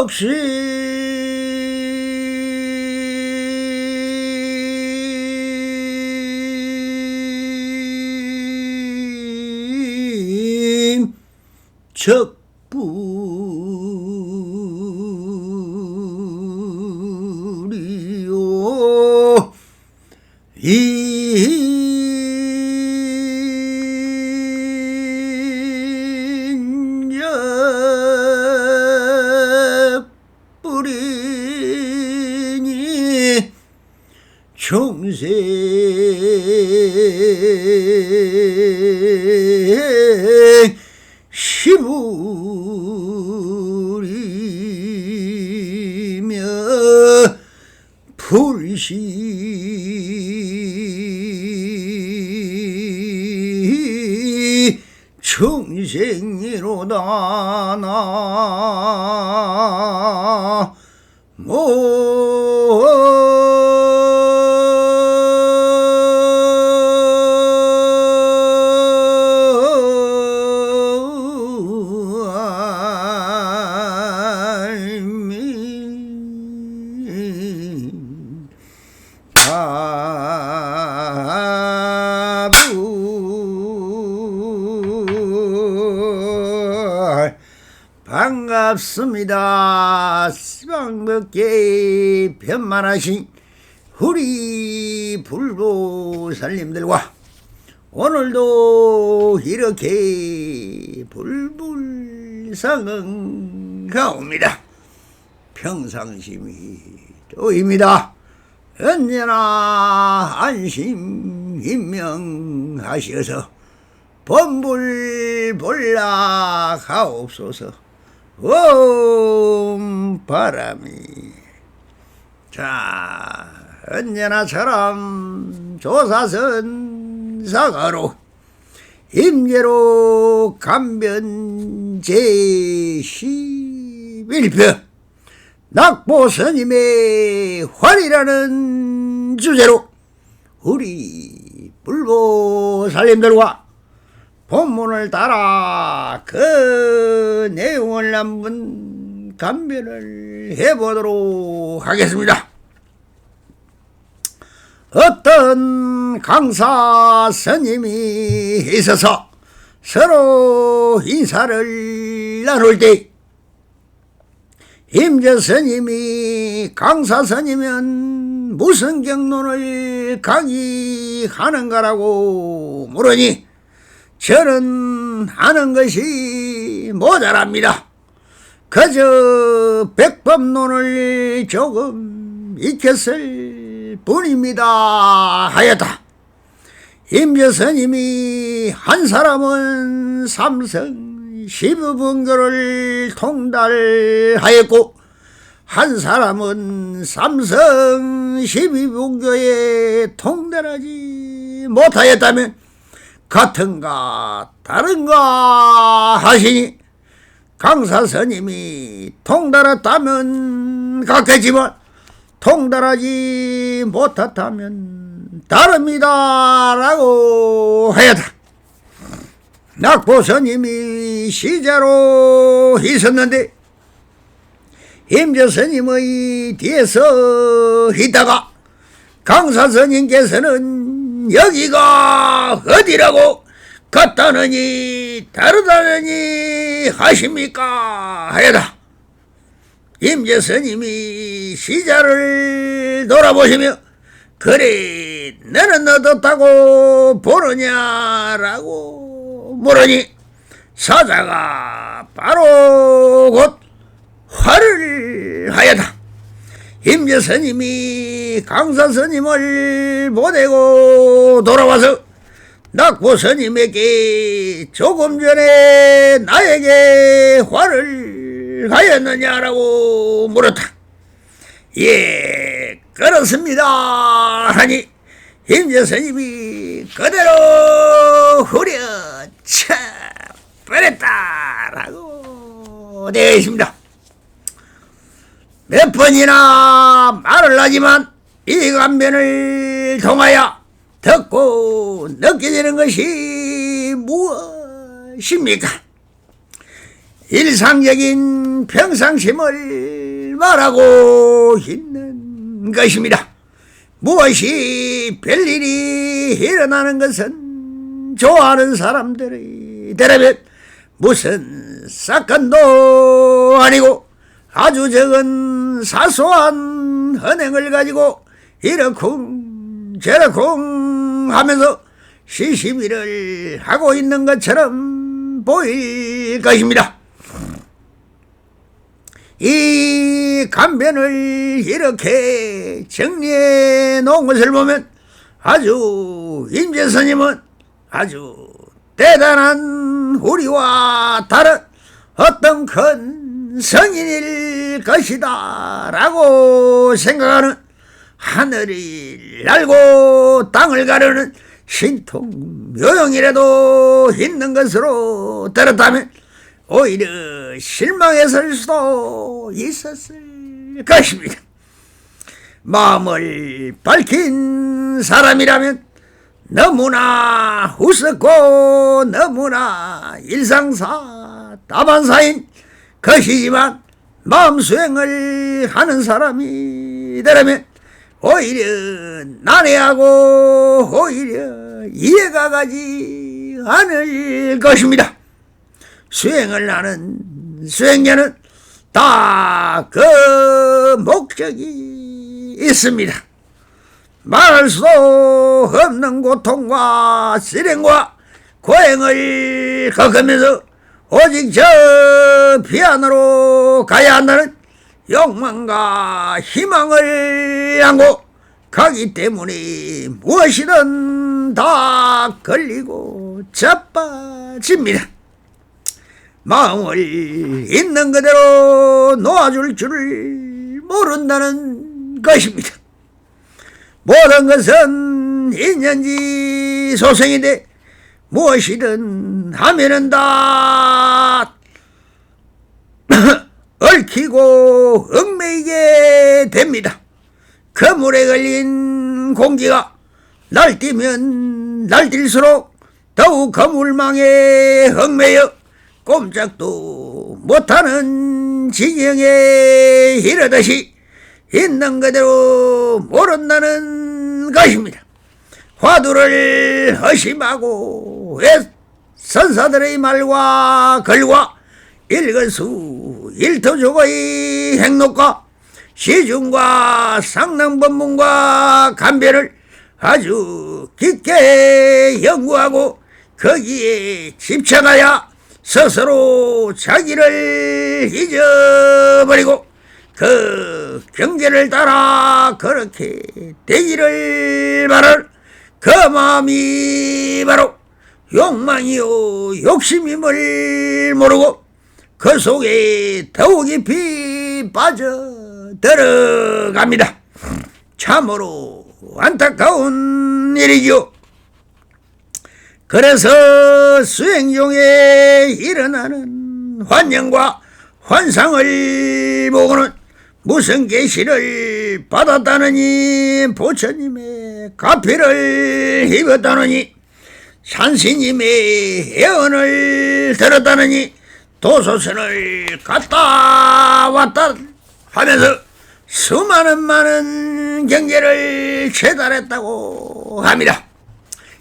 역시 적불이요 인적불이니 중생 시부리며 불시 중생이로다 반갑습니다. 시방법계 변만하신 우리 불보살님들과 오늘도 이렇게 불불상응하옵니다. 평상심이 또입니다. 언제나 안심인명하시어서 범불볼락하옵소서. 옴 바람이 자 언제나처럼 조사선 사가로 임계로 감변 제11편 낙보스님의 활이라는 주제로 우리 불보살님들과 본문을 따라 그 내용을 한번 감변을 해보도록 하겠습니다. 어떤 강사 스님이 있어서 서로 인사를 나눌 때 임재 스님이 강사 스님은 무슨 경론을 강의하는가라고 물으니 저는 아는 것이 모자랍니다. 그저 백법론을 조금 익혔을 뿐입니다 하였다. 임재스님이 한 사람은 삼성 12분교를 통달하였고 한 사람은 삼성 12분교에 통달하지 못하였다면 같은가 다른가 하시니 강사 스님이 통달했다면 같겠지만 통달하지 못했다면 다릅니다 라고 하였다. 낙보 스님이 시자로 있었는데 임재 스님의 뒤에서 있다가 강사 스님께서는 여기가 어디라고 같다느니 다르다느니 하십니까 하여다. 임재 스님이 시자를 돌아보시며 그래 너는 어떻다고 보느냐라고 물으니 사자가 바로 곧 화를 하였다. 임재 스님이 강사 스님을 보내고 돌아와서 낙보 스님에게 조금 전에 나에게 화를 하였느냐라고 물었다. 예, 그렇습니다 하니 임재 스님이 그대로 후려쳐 버렸다라고 되어 있습니다. 몇 번이나 말을 하지만 이 감변을 통하여 듣고 느껴지는 것이 무엇입니까? 일상적인 평상심을 말하고 있는 것입니다. 무엇이 별일이 일어나는 것은 좋아하는 사람들이 되려면 무슨 사건도 아니고 아주 적은 사소한 언행을 가지고 이러쿵 저러쿵 하면서 시시비를 하고 있는 것처럼 보일 것입니다. 이 간변을 이렇게 정리해 놓은 것을 보면 아주 임재스님은 아주 대단한 우리와 다른 어떤 큰 성인일 것이다 라고 생각하는 하늘을 날고 땅을 가르는 신통묘용이라도 있는 것으로 들었다면 오히려 실망했을 수도 있었을 것입니다. 마음을 밝힌 사람이라면 너무나 우습고 너무나 일상사 다반사인 것이지만 마음 수행을 하는 사람이라면 오히려 난해하고 오히려 이해가 가지 않을 것입니다. 수행을 하는 수행자는 다 그 목적이 있습니다. 말할 수도 없는 고통과 실행과 고행을 겪으면서 오직 저彼岸으로 가야 한다는 욕망과 희망을 안고 가기 때문에 무엇이든 다 걸리고 자빠집니다. 마음을 있는 그대로 놓아줄 줄을 모른다는 것입니다. 모든 것은 인연지 소생인데 무엇이든 하면은 다 얽히고 얽매이게 됩니다. 그물에 걸린 공기가 날뛰면 날뛸수록 더욱 그물망에 얽매여 꼼짝도 못하는 지경에 이르듯이 있는 그대로 모른다는 것입니다. 화두를 의심하고 선사들의 말과 글과 일거수 일터족의 행록과 시중과 상랑법문과 간변을 아주 깊게 연구하고 거기에 집착하여 스스로 자기를 잊어버리고 그 경계를 따라 그렇게 되기를 바랄 그 마음이 바로 욕망이요 욕심임을 모르고 그 속에 더욱 깊이 빠져 들어갑니다. 참으로 안타까운 일이죠. 그래서 수행 중에 일어나는 환영과 환상을 보고는 무슨 계시를 받았다느니 부처님의 가피를 입었다느니 산신님의 예언을 들었다느니 도소선을 갔다 왔다 하면서 수많은 많은 경계를 체달했다고 합니다.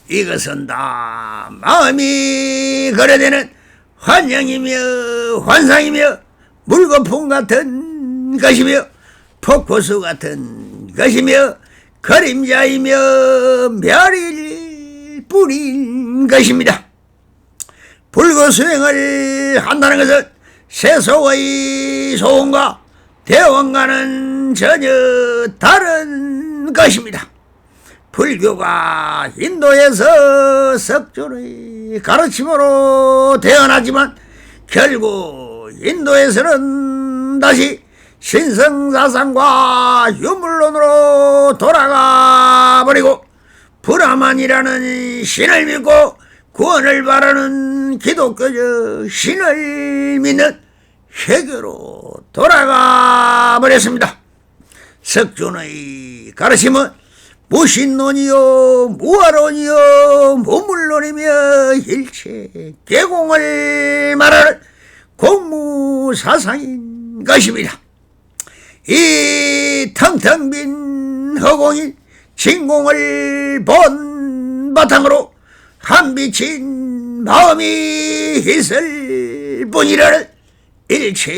이것은 다 마음이 거래되는 환영이며 환상이며 물거품 같은 것이며 폭포수 같은 것이며 그림자이며 별일 뿐인 것입니다. 불교수행을 한다는 것은 세속의 소원과 대원과는 전혀 다른 것입니다. 불교가 인도에서 석존의 가르침으로 태어나지만 결국 인도에서는 다시 신성사상과 유물론으로 돌아가 버리고 브라만이라는 신을 믿고 구원을 바라는 기독교적 신을 믿는 회교로 돌아가 버렸습니다. 석존의 가르침은 무신론이요 무아론이요 무물론이며 일체 개공을 말하는 공무사상인 것입니다. 이 텅텅 빈 허공인 진공을 본 바탕으로 한비친 마음이 있을 뿐이라는 일체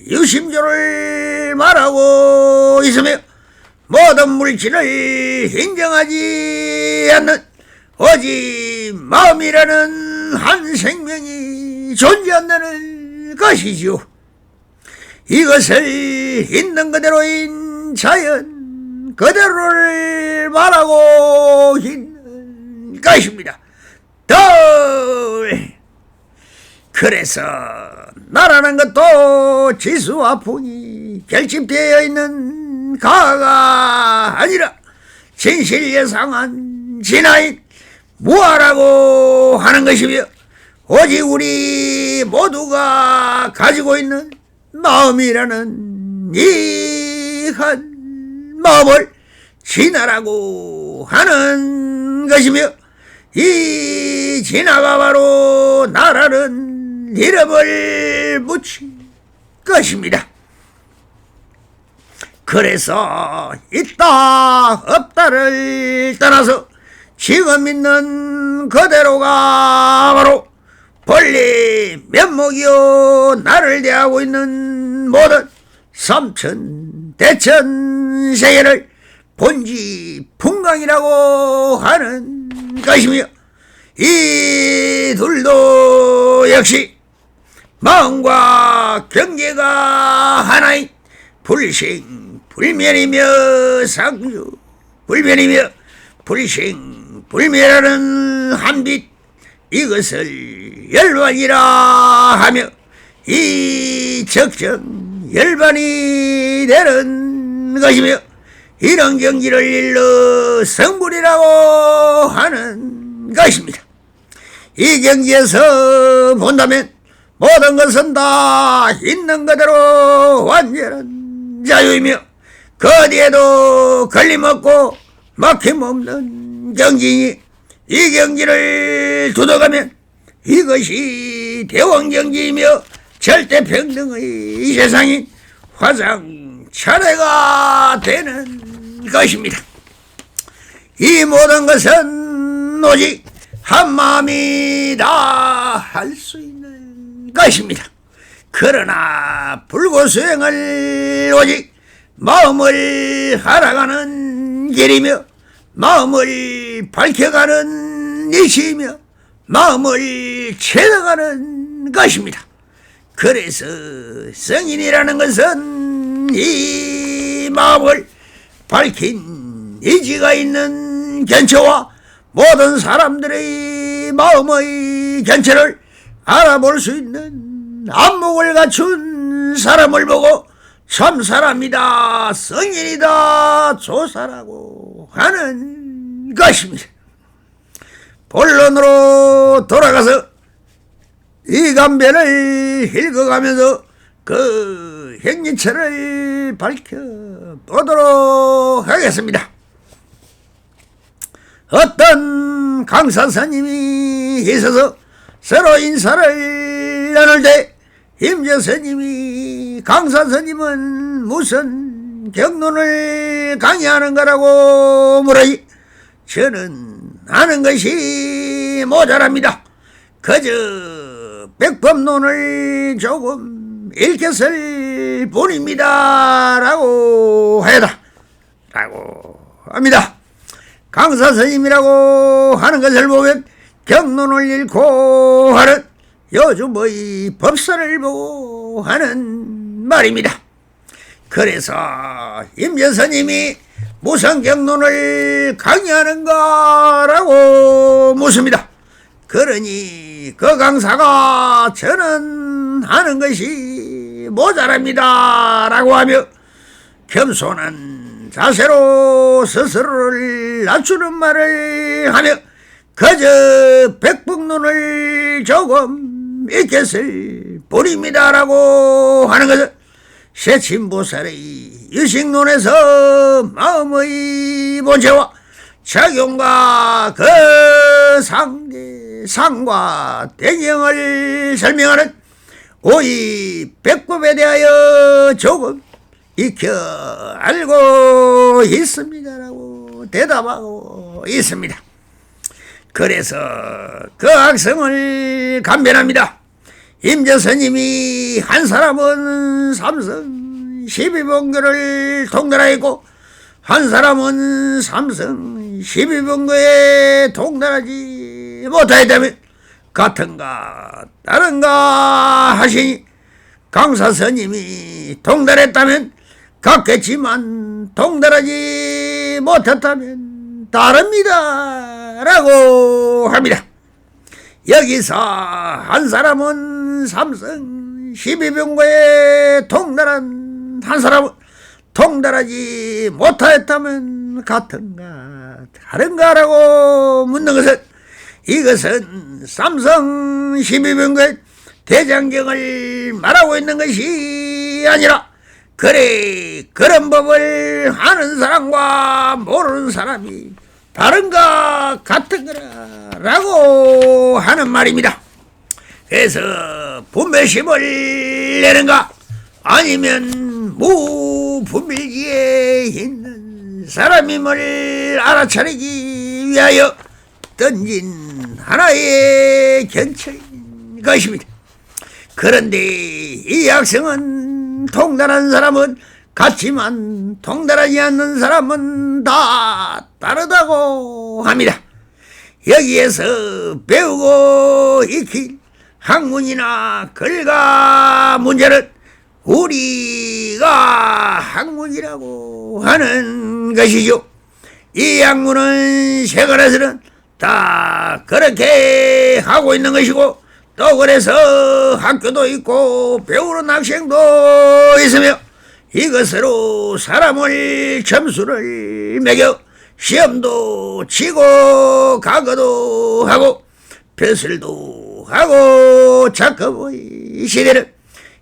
유심조를 말하고 있으며 모든 물질을 인정하지 않는 오직 마음이라는 한 생명이 존재한다는 것이지요. 이것을 있는 그대로인 자연 그대로를 말하고 있는 것입니다. 그래서 나라는 것도 지수와 풍이 결집되어 있는 가가 아니라 진실예상한 진화인 무아라고 하는 것이며 오직 우리 모두가 가지고 있는 마음이라는 이 한 마음을 진화라고 하는 것이며 이 진화가 바로 나라는 이름을 붙인 것입니다. 그래서 있다 없다를 떠나서 지금 있는 그대로가 바로 본래 면목이요 나를 대하고 있는 모든 삼천 대천 세계를 본지 풍광이라고 하는 것이며 이 둘도 역시 마음과 경계가 하나인 불생불멸이며 상주불멸이며 불생불멸하는 한빛 이것을 열반이라 하며 이 적정열반이 되는 것이며 이런 경지를 일러 성불이라고 하는 것입니다. 이 경지에서 본다면 모든 것은 다 있는 그대로 완전한 자유이며 그 어디에도 걸림없고 막힘없는 경지이니 이 경지를 두어가면 이것이 대왕경지이며 절대평등의 이 세상인 화상천외가 되는 것입니다. 이 모든 것은 오직 한마음이 다 할 수 있는 것입니다. 그러나 불고수행을 오직 마음을 알아가는 길이며 마음을 밝혀가는 이시이며 마음을 채워가는 것입니다. 그래서 성인이라는 것은 이 마음을 밝힌 의지가 있는 견처와 모든 사람들의 마음의 견처를 알아볼 수 있는 안목을 갖춘 사람을 보고 참 사람이다, 성인이다, 조사라고 하는 것입니다. 본론으로 돌아가서 이 간변을 읽어가면서 그 행리처를 밝혀보도록 하겠습니다. 어떤 강사스님이 있어서 서로 인사를 나눌 때 임재스님이 강사스님은 무슨 경론을 강의하는 거라고 물으니 저는 아는 것이 모자랍니다. 그저 백법론을 조금 읽혔을 뿐입니다 라고 하여다 라고 합니다. 강사 스님이라고 하는 것을 보면 경론을 읽고 하는 요즘의 법설을 보고 하는 말입니다. 그래서 임재스님이 무슨 경론을 강의하는가라고 묻습니다. 그러니 그 강사가 저는 하는 것이 모자랍니다 라고 하며 겸손한 자세로 스스로를 낮추는 말을 하며 그저 백북론을 조금 읽겠을 뿐입니다 라고 하는 것은 세친보살의 유식론에서 마음의 본체와 작용과 그 상과 대경을 설명하는 오이 배꼽에 대하여 조금 익혀 알고 있습니다라고 대답하고 있습니다. 그래서 그 악성을 감변합니다. 임재스님이 한 사람은 삼성 12번교를 통달하였고 한 사람은 삼성 12번교에 통달하지 못하였다면 같은가 다른가 하시니 강사스님이 통달했다면 같겠지만 통달하지 못했다면 다릅니다 라고 합니다. 여기서 한 사람은 삼성 12병고에 통달한 한 사람은 통달하지 못하였다면 같은가 다른가라고 묻는 것은 이것은 삼성 12병고의 대장경을 말하고 있는 것이 아니라 그래 그런 법을 아는 사람과 모르는 사람이 다른가 같은거라고 하는 말입니다. 그래서 분별심을 내는가 아니면 무분별기에 있는 사람임을 알아차리기 위하여 던진 하나의 경찰인 것입니다. 그런데 이 악성은 통달한 사람은 같지만 통달하지 않는 사람은 다 다르다고 합니다. 여기에서 배우고 익힌 학문이나 글과 문제는 우리가 학문이라고 하는 것이죠. 이 학문은 세간에서는 다 그렇게 하고 있는 것이고 또 그래서 학교도 있고 배우는 학생도 있으며 이것으로 사람을 점수를 매겨 시험도 치고 과거도 하고 벼슬도 하고 작업의 시대는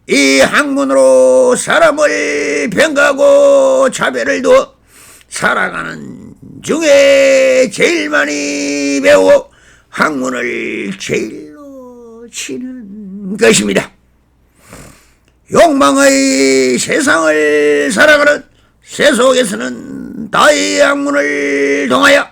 이 학문으로 사람을 평가하고 차별을 두어 살아가는 중에 제일 많이 배우고 학문을 제일로 치는 것입니다. 욕망의 세상을 살아가는 세속에서는 다의 학문을 통하여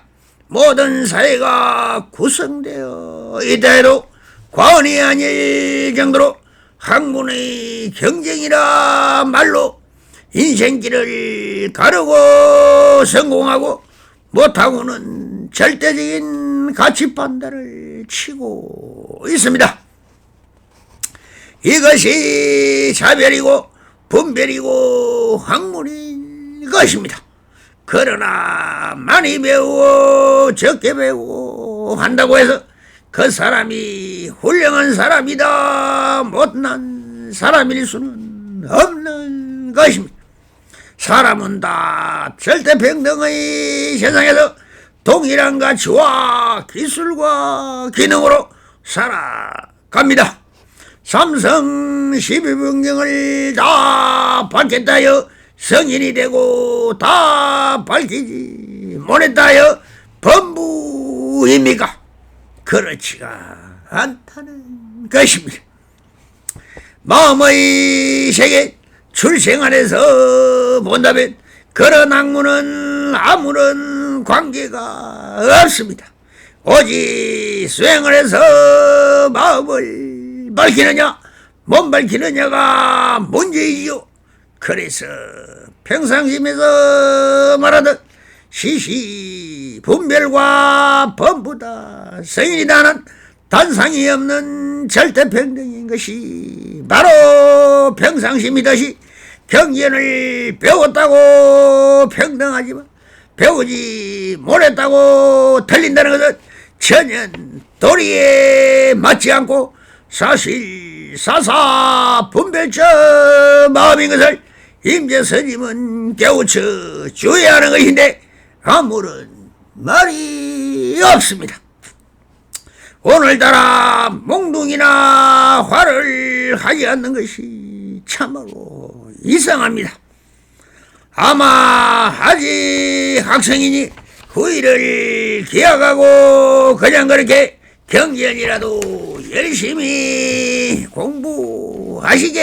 모든 사회가 구성되어 있다 해도 과언이 아닐 정도로 학문의 경쟁이라 말로 인생길을 가르고 성공하고 못하고는 절대적인 가치 판단을 치고 있습니다. 이것이 차별이고 분별이고 학문인 것입니다. 그러나 많이 배우고 적게 배우고 한다고 해서 그 사람이 훌륭한 사람이다 못난 사람일 수는 없는 것입니다. 사람은 다 절대평등의 세상에서 동일한 가치와 기술과 기능으로 살아갑니다. 삼성 12분경을 다 밝혔다 하여 성인이 되고 다 밝히지 못했다 하여 범부입니까? 그렇지가 않다는 것입니다. 마음의 세계 출생 안에서 본다면 그런 학문은 아무런 관계가 없습니다. 오직 수행을 해서 마음을 밝히느냐 못 밝히느냐가 문제이죠. 그래서 평상심에서 말하듯 시시 분별과 범부다 성인이다는 단상이 없는 절대평등인 것이 바로 평상심이듯이 경전을 배웠다고 평등하지만 배우지 못했다고 틀린다는 것은 전혀 도리에 맞지 않고 사실 사사 분별적 마음인 것을 임재스님은 깨우쳐 주어야 하는 것인데 아무런 말이 없습니다. 오늘따라 몽둥이나 화를 하지 않는 것이 참으로 이상합니다. 아마 아직 학생이니 후일을 기약하고 그냥 그렇게 경전이라도 열심히 공부하시게.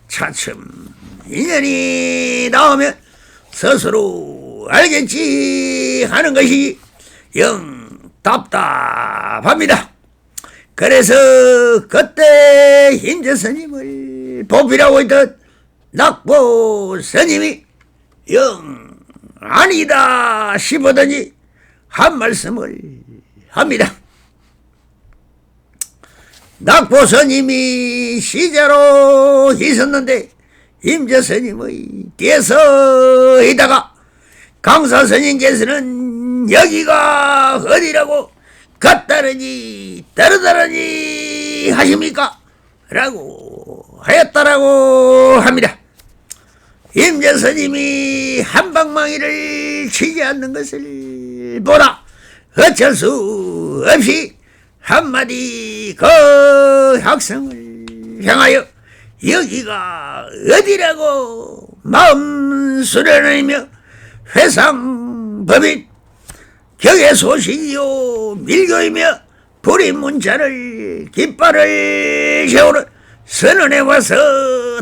차츰 인연이 나오면 스스로 알겠지 하는 것이 영 답답합니다. 그래서 그때 임재 스님을 보필하고 있던 낙보 스님이 영 아니다 싶었더니 한 말씀을 합니다. 낙보 스님이 시자로 있었는데 임재 스님의 뒤에서 있다가 강사 스님께서는 여기가 어디라고 갔다르니 따르다르니 하십니까? 라고 하였다라고 합니다. 임재 스님이 한방망이를 치지 않는 것을 보다 어쩔 수 없이 한마디 그 학생을 향하여 여기가 어디라고 마음 수련하며 회상법인 격의 소식이요 밀교이며 불임 문자를 깃발을 세우는 선언에 와서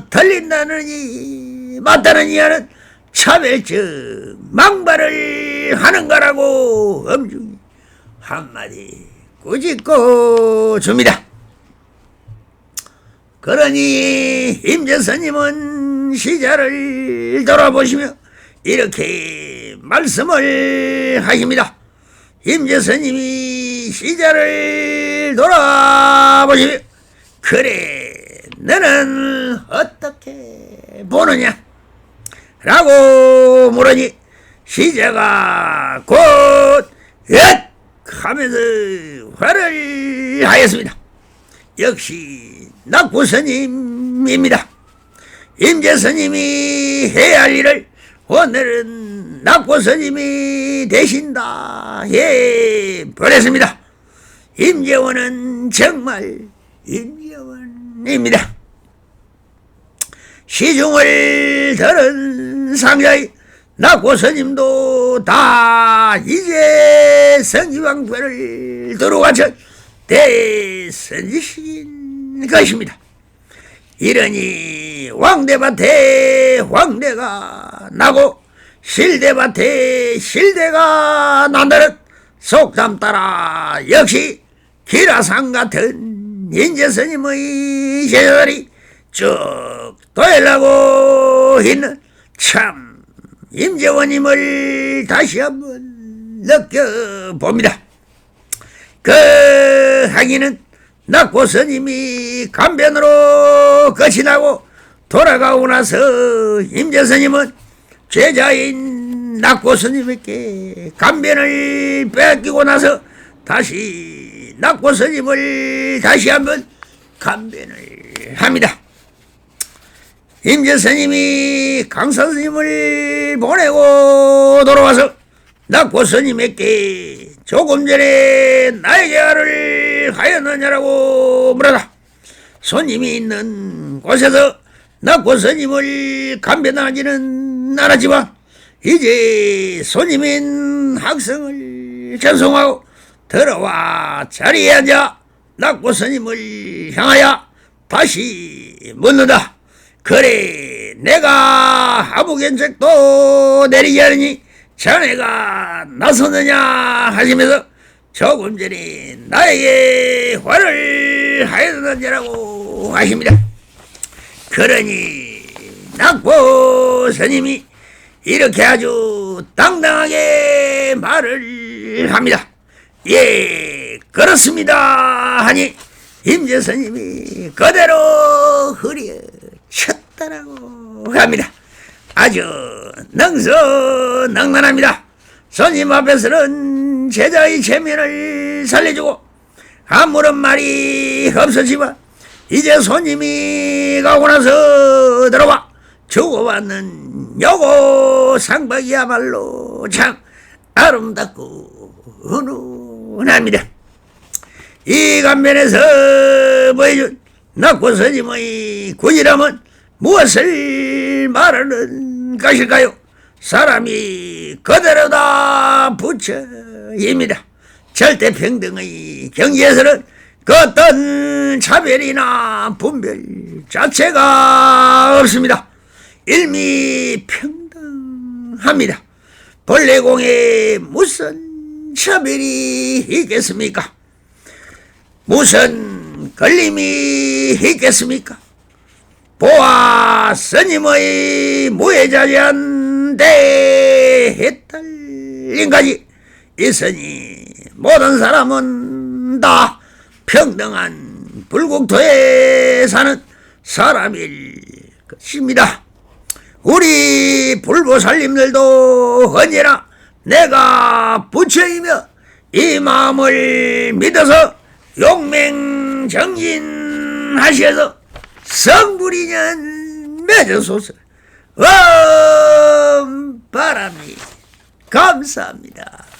틀린다느니 맞다느니 하는 차별적 망발을 하는 거라고 엄중히 한마디 꾸짖고 줍니다. 그러니 임재 스님은 시자를 돌아보시며 이렇게 말씀을 하십니다. 임재 스님이 시자를 돌아보시며 그래 너는 어떻게 보느냐 라고 물으니 시자가 곧 엇 하면서 화를 하였습니다. 역시 낙보 스님입니다. 임재 스님이 해야 할 일을 오늘은 낙보 스님이 되신다 해버렸습니다. 임재원은 정말 임재원입니다. 시중을 들은 상자의 낙보 스님도 다 이제 성지방편을 들어가천 대선지식인 것입니다. 이러니 왕대밭에 황대가 나고 실대밭에 실대가 난다는 속담 따라 역시 기라상 같은 임재 스님의 제자들이 쭉 도열하고 있는 참 임재원님을 다시 한번 느껴봅니다. 그 하기는 낙보 스님이 감변으로 끝이 나고 돌아가고 나서 임재 스님은 제자인 낙보 스님에게 감변을 뺏기고 나서 다시 낙보 스님을 다시 한번 감변을 합니다. 임재 스님이 강사 스님을 보내고 돌아와서 낙보 스님에게 조금 전에 나에게 알을 하였느냐라고 물어다. 손님이 있는 곳에서 낙보 스님을 감변하지는 않았지만 이제 손님인 학생을 전송하고 들어와 자리에 앉아 낙보 스님을 향하여 다시 묻는다. 그래 내가 하부견책도 내리게 하느니 자네가 나서느냐 하시면서 조금 전에 나에게 화를 하였느냐라고 하십니다. 그러니 낙보 스님이 이렇게 아주 당당하게 말을 합니다. 예 그렇습니다 하니 임재 스님이 그대로 흐려쳤다라고 합니다. 아주 능수능란합니다. 손님 앞에서는 제자의 체면을 살려주고 아무런 말이 없었지만 이제 손님이 가고 나서 들어와 주고받는 요거 상박이야말로 참 아름답고 훈훈합니다. 이 간면에서 보여준 낙보 스님의 군이라면 무엇을 말하는 것일까요? 사람이 그대로다 부처입니다. 절대평등의 경지에서는 그 어떤 차별이나 분별 자체가 없습니다. 일미평등합니다. 본래공에 무슨 차별이 있겠습니까? 무슨 걸림이 있겠습니까? 보아 스님의 무해자리한 대해탈림까지 있으니 모든 사람은 다 평등한 불국토에 사는 사람일 것입니다. 우리 불보살님들도 언제나 내가 부처이며 이 마음을 믿어서 용맹정진하셔서 성불인연 맺으소서. 바람이 감사합니다.